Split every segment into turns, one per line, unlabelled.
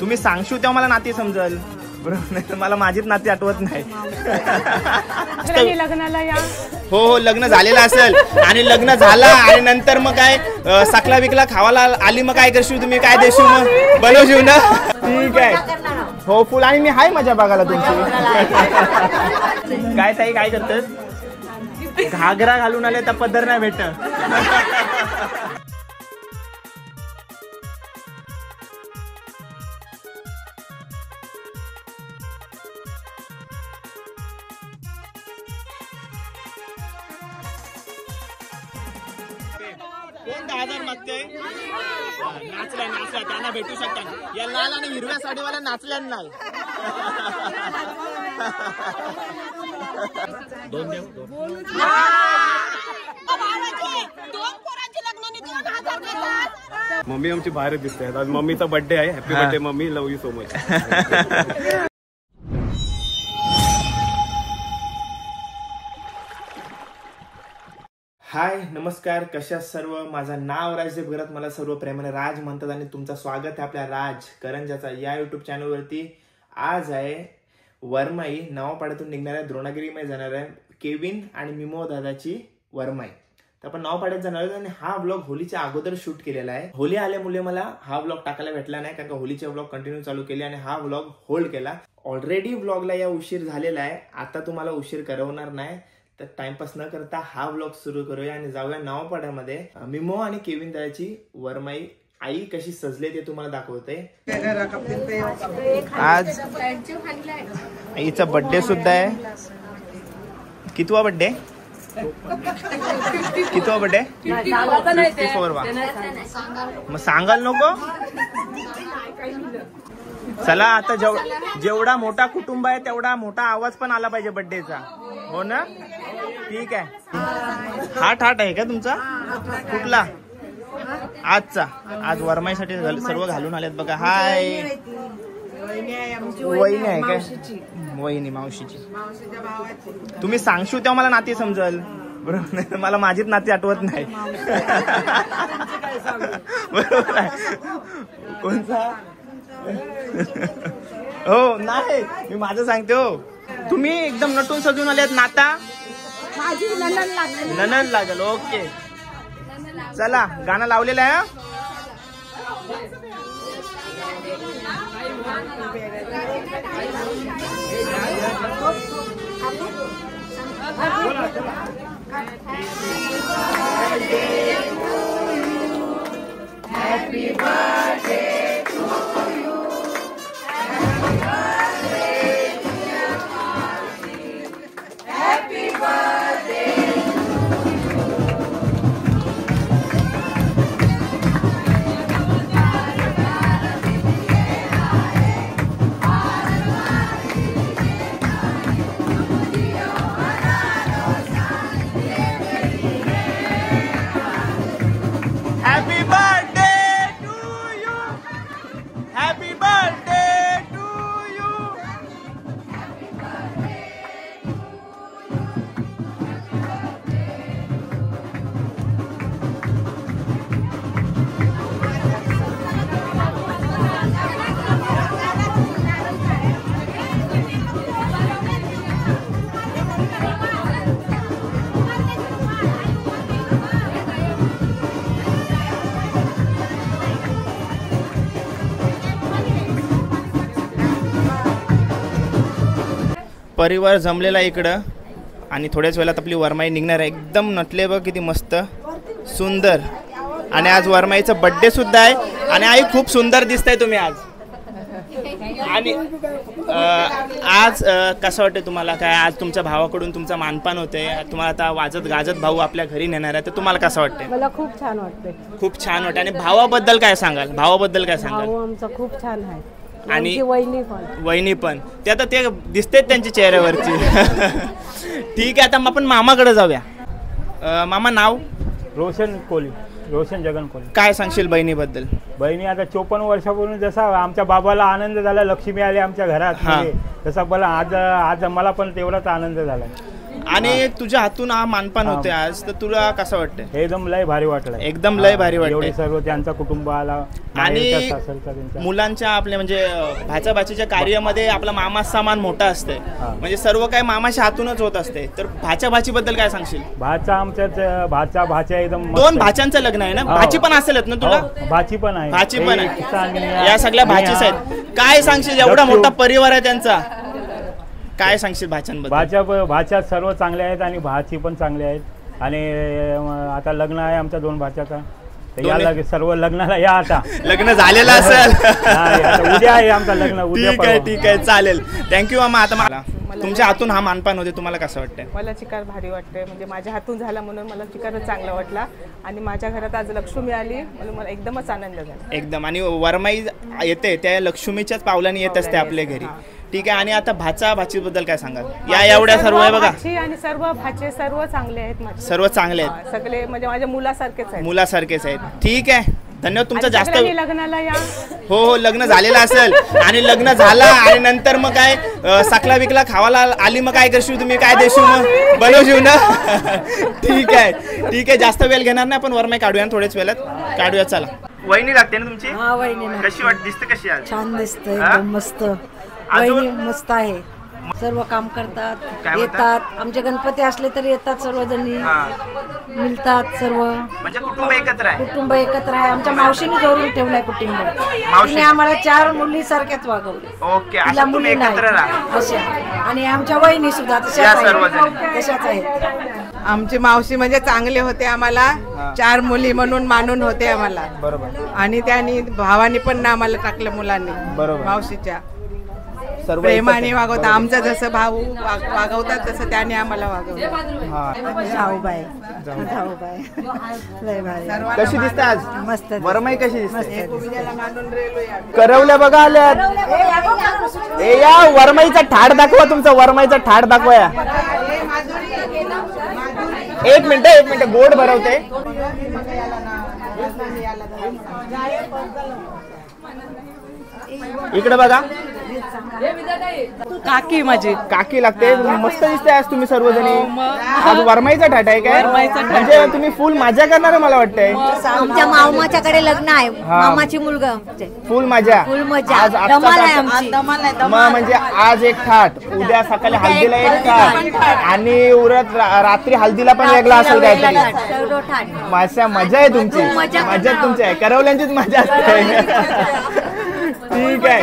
तुम्ही सांगशू तेव्हा मला नाती समजल, बरोबर? नाही तर मला माझीच नाती आठवत नाही.
लग्नाला या.
हो हो, लग्न झालेलं असेल आणि लग्न झाला आणि नंतर मग काय साखला बिकला खावाला आली, मग काय करशील तुम्ही? काय देशील मग? बनवशील ना? ठीक आहे. हो फुल. आणि मी हाय मजा बघायला तुमची. काय ताई काय करतेस? घागरा घालून आले तर पदर नाही भेटत. कोण 10,000 मागते? नाचल्या नाचल्या त्यांना भेटू शकतात. या लाल आणि हिरव्या साडीवाला नाचल्यांना दोन देऊ.
मम्मी आमची बाहेर दिसते. आज मम्मीचा बर्थडे आहे. Happy birthday mummy, love you so much.
Hi नमस्कार, कशा सर्व. माझं नाव राजदेव घरात, मला सर्व प्रेमाने राज म्हणतात आणि तुमचं स्वागत आहे आपल्या राज करंजाचा या युट्यूब चॅनलवरती. आज आहे वरमाई, नवापाड्यातून निघणाऱ्या द्रोणागिरीमध्ये जाणार आहे केविन आणि मिमो दादाची वरमाई. तर आपण नवापाड्यात जाणार आहोत आणि हा व्लॉग होलीच्या अगोदर शूट केलेला आहे. होली आल्यामुळे मला हा व्लॉग टाकायला भेटला नाही, कारण का होलीचे व्लॉग कंटिन्यू चालू केले आणि हा व्लॉग होल्ड केला. ऑलरेडी व्लॉगला या उशीर झालेला आहे, आता तुम्हाला उशीर करवणार नाही. तर टाइमपास न करता हा व्लॉग सुरू करूया आणि जाऊया नवापाड्यामध्ये. मिमो आणि केविन दादाची वरमाई आई कशी सजले ते तुम्हाला दाखवते. आज आईचा बर्थडे सुद्धा आहे. कितवा बर्थडे? कितवा बर्थडे? 54 वा. मग सांगाल नको. चला आता जेवढा मोठा कुटुंब आहे तेवढा मोठा आवाज पण आला पाहिजे बर्थडेचा, हो ना? ठीक आहे. हाट आहे का तुमचा? कुठला? आजचा. आज वरमाईसाठी सर्व घालून आलेत बघा. हाय वहिनी आहे काय? वहिनी मावशीची. तुम्ही सांगशू तेव्हा मला नाती समजल, बरोबर? नाही तर मला माझीच नाती आठवत नाही. बरोबर आहे. कोणता? हो नाही, मी माझं सांगते. हो तुम्ही एकदम नटून सजून आलेत. नाता ननद लागल. ओके चला, गाणं लावलेलं आहे. Happy birthday to you. Happy birthday. परिवार जमलेला इकडं आणि थोड्याच वेळात आपली वरमाई निघणार आहे. एकदम नटले बघ, किती मस्त सुंदर. आणि आज वरमाईचा बर्थडे सुद्धा आहे आणि आई खूप सुंदर दिसताय तुम्ही आज. आणि आज कसं वाटतं तुम्हाला? काय आज तुमच्या भावाकडून तुमचा मानपान होते, तुम्हाला आता वाजत गाजत भाऊ आपल्या घरी नेणार आहे, तर तुम्हाला कसं वाटतंय?
मला खूप छान वाटतंय.
खूप छान वाटतं. आणि भावाबद्दल काय सांगाल? भावाबद्दल काय सांगाल?
भाऊ आमचा खूप छान आहे
आणि
वहिनी
पण ते आता ते दिसतेच त्यांच्या चेहऱ्यावरची. ठीक आहे, आता आपण मामाकडे जाऊया. मामा नाव?
रोशन कोली, रोशन जगन कोली.
काय सांगशील बहिणीबद्दल?
बहिणी आता 54 वर्षापूर्वी जसा आमच्या बाबाला आनंद झाला, लक्ष्मी आली आमच्या घरात, तसा मला आज मला पण तेवढाच आनंद झाला.
आणि तुझ्या हातून हा मानपान होते आज, तर तुला कसं वाटतंय?
एकदम लय भारी वाटलं.
एकदम लय भारी वाटतंय.
एवढे सर्व त्यांचा कुटुंब आला
आणि मुलांच्या आपल्या म्हणजे भाचा भाचीच्या कार्यामध्ये आपला मामा सामान मोठा असते, म्हणजे सर्व काही मामाच्या हातूनच होत असते. तर भाच्या भाची बद्दल काय सांगशील?
भाचा आमच्याच भाचा एकदम
दोन भाच्यांचं लग्न आहे ना? भाची पण असेलच ना तुला?
भाची पण आहे.
भाची पण आहे. या सगळ्या भाचीच आहेत. काय सांगशील? एवढा मोठा परिवार आहे त्यांचा, काय सांगशील भाच्यांबद्दल?
भाच्या सर्व चांगले आहेत आणि भाची पण चांगले आहेत. आणि आता लग्न आहे आमच्या दोन भाच्याचा, सर्व लग्नाला या. आता
लग्न झालेलं असेल.
उद्या आहे आमचं लग्न. उद्या.
ठीक आहे चालेल. थँक्यू मामा. आता मला तुमच्या हातून हा मानपान होते, तुम्हाला कसं वाटतंय?
मला चिकार भारी वाटतंय, म्हणजे माझ्या हातून झाला म्हणून मला चिकारच चांगला वाटला. आणि माझ्या घरात आज लक्ष्मी आली म्हणून मला एकदमच आनंद झाला.
एकदम. आणि वरमाई येते त्या लक्ष्मीच्याच पावलांनी येत असते आपल्या घरी. ठीक आहे. आणि आता भाचा भाची बद्दल काय सांगाल? या एवढ्या सर्व आहे बघा.
आणि सर्व भाचे सर्व चांगले आहेत माझे.
सर्व चांगले आहेत.
सगळे म्हणजे माझ्या मुलासारखेच आहेत.
मुलासारखेच आहेत. ठीक आहे. धन्यवाद तुमचा. जास्त
लग्नाला या.
हो लग्न झालेलं असेल आणि लग्न झालं आणि नंतर मग काय सकला विकला खावाला आली, मग काय करशील तुम्ही? काय देशील मग? बनवशील ना? ठीक आहे ठीक आहे. जास्त वेळ घेणार नाही आपण, वरमाई काढूया थोड्याच वेळात काढूया. चला. वहिनी लागते ना तुमची? कशी वाट दिसते? कशी आहे?
छान दिसते. एकदम मस्त. वहिनी मस्त आहे. सर्व काम करतात, येतात. आमचे गणपती असले तरी येतात सर्वजणी, मिळतात सर्व.
म्हणजे कुटुंब एकत्र आहे.
कुटुंब एकत्र आहे. आमच्या मावशीने जोडून ठेवलंय कुटुंब. तिने आम्हाला 4 मुली सारख्याच वागवले.
ओके.
तिला मुली नाही अशा. आणि आमच्या वहिनी सुद्धा तशाच आहेत.
आमची मावशी म्हणजे चांगले होते. आम्हाला 4 मुली म्हणून मानून होते आम्हाला.
बरोबर.
आणि त्यांनी भावानी पण आम्हाला टाकलं मुलांनी.
बरोबर.
मावशीच्या प्रेमाने वागवतात. आमचा जसं भाऊ वागवतात तसं त्याने आम्हाला वागवलं.
जाऊबाई.
कशी दिसते आज?
मस्त.
वरमाई कशी दिसते? करवल्या बघा आल्यात. ए या वरमाईचा ठाड दाखवा. तुमचा वरमाईचा ठाड दाखवा. या एक मिनिट गोड भरवते. इकडे बघा.
काकी माझी
काकी लागते. मस्त दिसते आज तुम्ही सर्वजणी. आज वरमाईचा ठाट आहे काय? म्हणजे तुम्ही फुल मजा करणार आहे मला वाटतंय.
आमच्या मामाच्याकडे लग्न आहे. मामाची मुलगा.
फुल मजा.
आज धमाल आहे आमची.
म्हणजे आज एक ठाट, उद्या सकाळी हल्दीला एक ठाट आणि उरत रात्री हल्दीला पण वेगळा असेल काहीतरी. मजा आहे तुमची. मजा तुमची आहे. करवल्यांचीच मजा असते. ठीक आहे.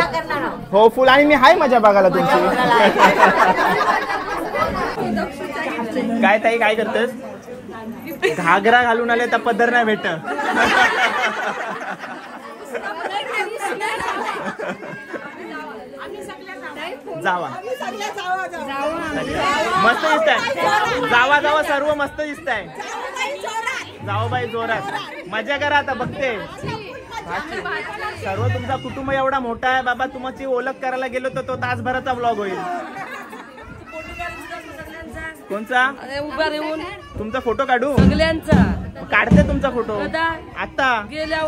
हो फुल. आणि मी हाय मजा बघायला तुमची. काय ताई काय करतेस? घागरा घालून आले तर पदर नाही भेट. जावा मस्त दिसत आहे. जावा सर्व मस्त दिसत आहे. जावा बाई जोरात मजा करा. आता बघते सर्व तुमचा कुटुंब एवढा मोठा आहे बाबा. तुमची ओळख करायला गेलो तर तो तासभराचा व्लॉग होईल. कोणचा?
उभा राहून
तुमचा फोटो काढू?
सगळ्यांचा
काढते तुमचा फोटो आता.
गेल्या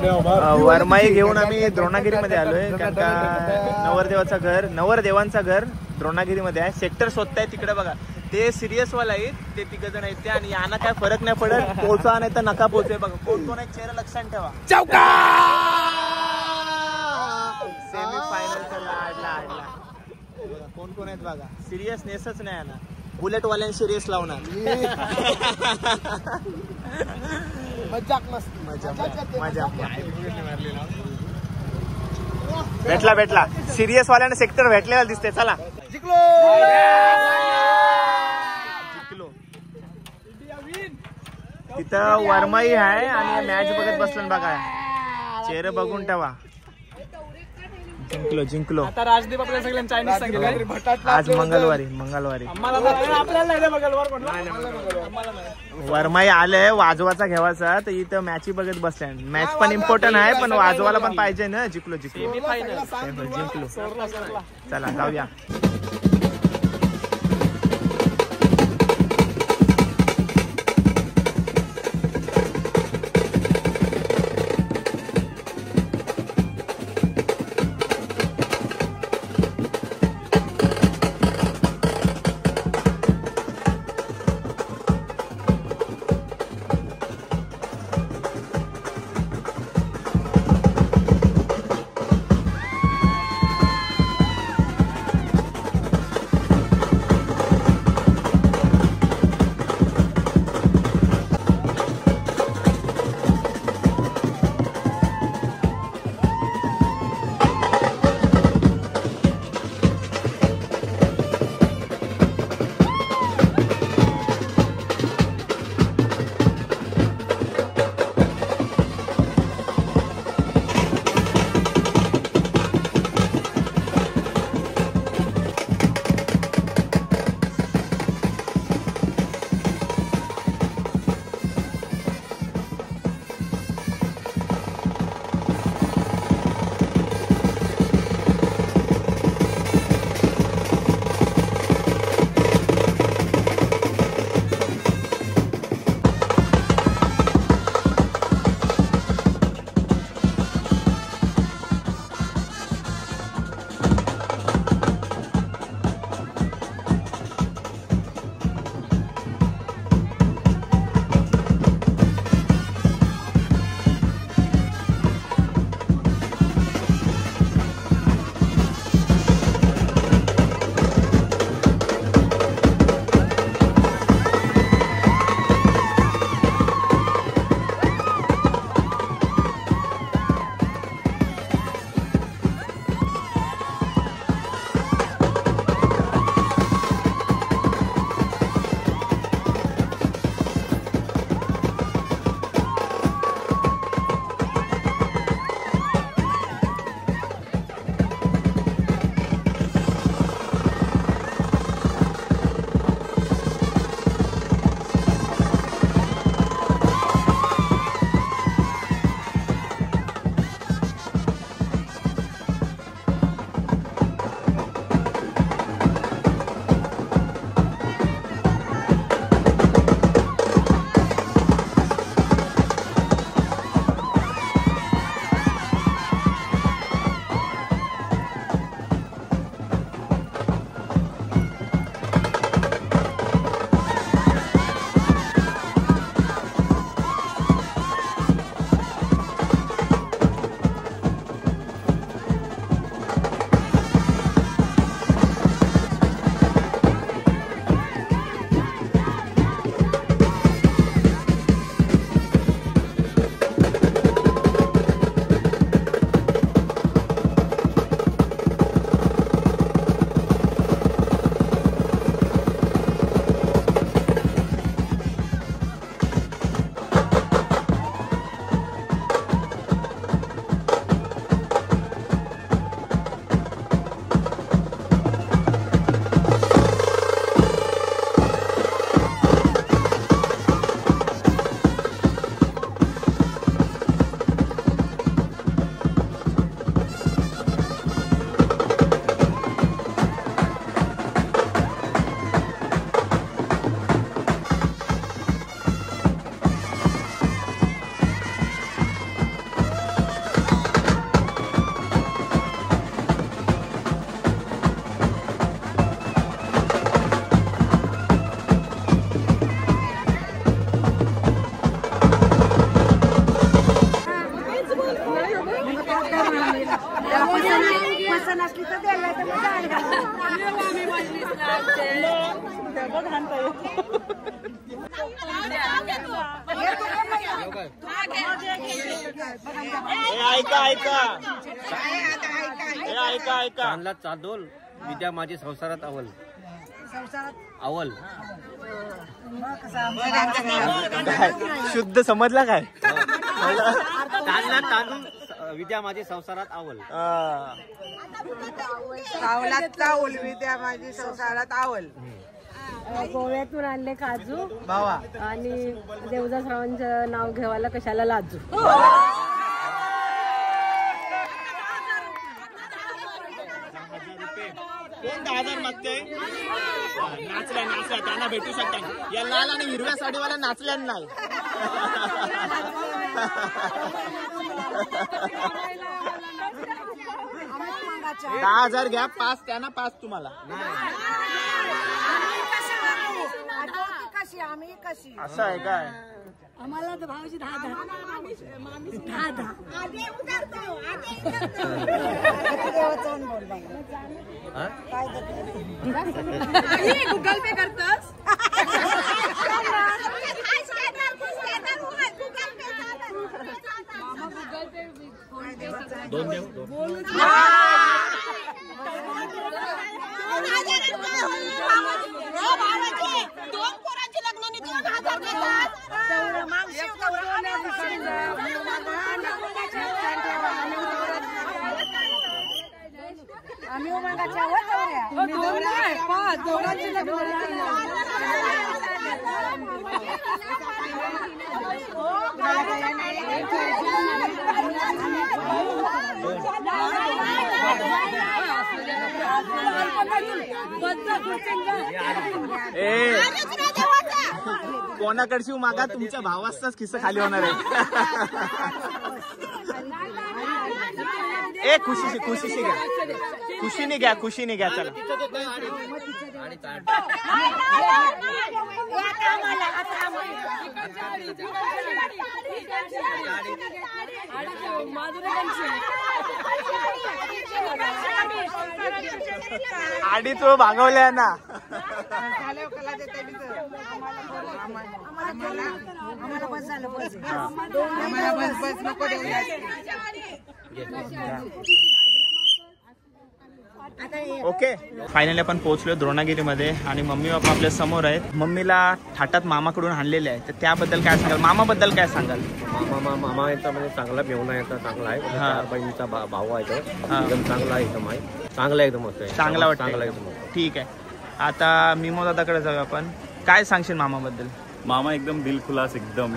वरमाई घेऊन आम्ही द्रोणागिरीमध्ये आलोय, कारण का नवरदेवांचं घर द्रोणागिरीमध्ये आहे. सेक्टर शोधताय तिकडे बघा, ते सिरियस वाला आहेत, ते 3 जण आहेत ते, आणि यांना काय फरक नाही पडत, पोचा नाही तर नका पोचे. बघा कोण कोण आहे चेहरा लक्षात ठेवा. सेमीफायनलचा लाडला कोण कोण आहेत बघा. सिरियसनेसच नाही यांना, बुलेट वाल्यांशी रेस लावणार. मजा भेटला सिरियस वाल्याने सेक्टर भेटलेला दिसते. चला जिंकलो. तिथं वरमाई आहे आणि मॅच बघत बसलो बघा, चेहरे बघून ठेवा. जिंकलो.
आता राजदीप आपल्या सगळ्यांना चायनीज सांगितलं
आज मंगळवारी वरमाई आलंय वाजवाचा घ्यावाचा, तर इथं मॅच बघत बसल्या. मॅच पण इम्पॉर्टंट आहे, पण वाजवायला पण पाहिजे ना. जिंकलो. चला जाऊया.
चांदला चादोल विद्या माझी संसारात अवल अवल
शुद्ध समजला काय?
चांदला चादोल विद्या माझी संसारात अवल
चावलात चावल विद्या माझी संसारात आवल.
गोव्यातून आणले काजू
भावा
आणि देवदासरावांचं नाव घेवायला कशाला लाजू.
कोण 10,000 मागते? नाचल्या त्यांना भेटू शकता. या लाल आणि हिरव्या साडीवाला नाचल्या नाही. 10,000 घ्या, 5 त्यांना 5 तुम्हाला.
आम्ही कशी
असं आहे काय?
आम्हाला तर भावाची 10,000
गुगल पे करतस.
आम्ही उमंगाच्या
कोणाकडची मागा तुमच्या भावाचाच किस्सा खाली होणार आहे. ए खुशीशी घ्या, खुशीने घ्या चला. आडी तो भागवल्या ना. ओके, फायनली आपण पोहोचलो द्रोणागिरीमध्ये आणि मम्मी बाप्पा आपल्या समोर आहेत. मम्मीला थाटात मामाकडून आणलेले आहे, तर त्याबद्दल काय सांगाल? मामाबद्दल काय सांगाल?
मामा याचा म्हणजे चांगला मेवना याचा चांगला आहे. 4 बहिणीचा भाऊ आहे तो एकदम चांगला आहे. एकदम आहे चांगला एकदम मस्त आहे.
चांगला वाटतं
चांगला एकदम.
ठीक आहे, आता मिमो दादाकडे जाऊया आपण. काय सांगशील मामाबद्दल?
मामा एकदम दिलखुलास, एकदम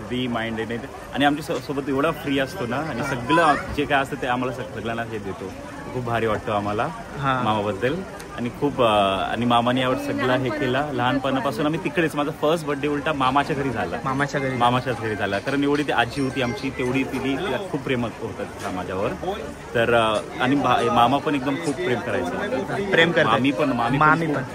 फ्री माइंडेड आहे आणि आमच्या सोबत एवढा फ्री असतो ना, आणि सगळं जे काय असतं ते आम्हाला सगळ्यांना हे देतो. खूप भारी वाटतं आम्हाला मामाबद्दल. आणि खूप आणि मामाने यावर सगळं हे केलं. लहानपणापासून आम्ही तिकडेच, माझा फर्स्ट बर्थडे उलटा मामाच्या घरी झाला. मामाच्याच घरी झाला, कारण एवढी ती आजी होती आमची, तेवढी तिने खूप प्रेम होतं माझ्यावर. तर आणि मामा पण एकदम खूप प्रेम करायचं. मामी पण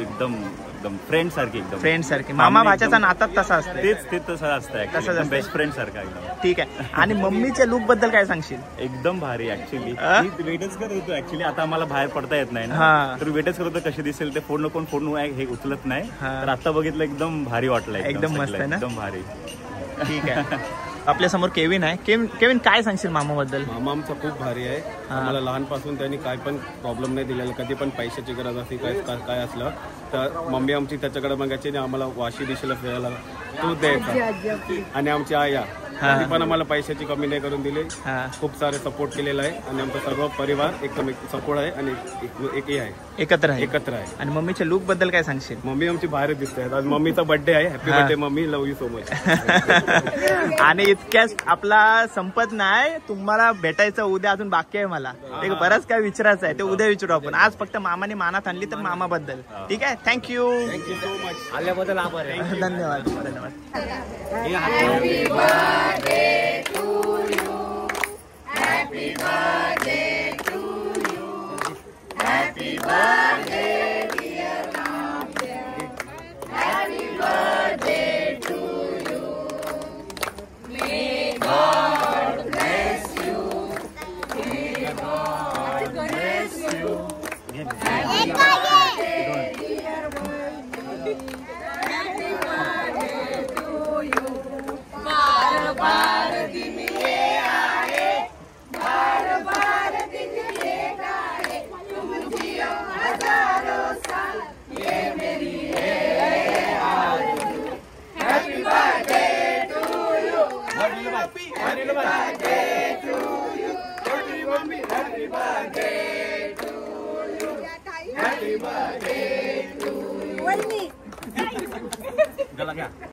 एकदम फ्रेंड सारखी. मामा भाच्याचा नाता तसा असतं. ते तसं असतं, बेस्ट फ्रेंड सारखा एकदम. ठीक आहे, आणि मम्मीच्या लुक बद्दल काय सांगशील? एकदम भारी. ऍक्च्युली वेटच करत होतो. ऍक्च्युली आता आम्हाला बाहेर पडता येत नाही ना, तर वेटच करत होतो कशी दिसेल ते. फोन हे उचलत नाही, तर आता बघितलं एकदम भारी वाटलं. एकदम मस्त आहे ना, एकदम भारी. ठीक आहे, आपल्या समोर केविन आहे. केविन काय सांगशील मामाबद्दल? मामा आमचा खूप भारी आहे. आम्हाला लहानपासून त्यांनी काय पण प्रॉब्लेम नाही दिलेला. कधी पण पैशाची गरज असली, काय असलं तर मम्मी आमची त्याच्याकडे बघायची आणि आम्हाला वाशी दिशेला फिरायला तू द्यायचा. आणि आमची आया ती पण आम्हाला पैशाची कमी नाही करून दिली. खूप सारे सपोर्ट केलेला आहे आणि आमचा सर्व परिवार एकदम सपोर्ट आहे आणि एकत्र आहे. आणि मम्मीच्या लुक बद्दल काय सांगशील? मम्मी आमची बाहेर दिसते. आज मम्मीचा बर्थडे आहे. Happy birthday mummy, love you so much.
आणि इतक्याच आपला संपत नाही, तुम्हाला भेटायचं उद्या अजून बाकी आहे. मला एक बरंच काय विचारायचं आहे, ते उद्या विचारू आपण. आज फक्त मामाने मानात आणली, तर मामाबद्दल. ठीक आहे, थँक्यू
सो मच. आल्याबद्दल आभार आहे.
धन्यवाद.
वहिनी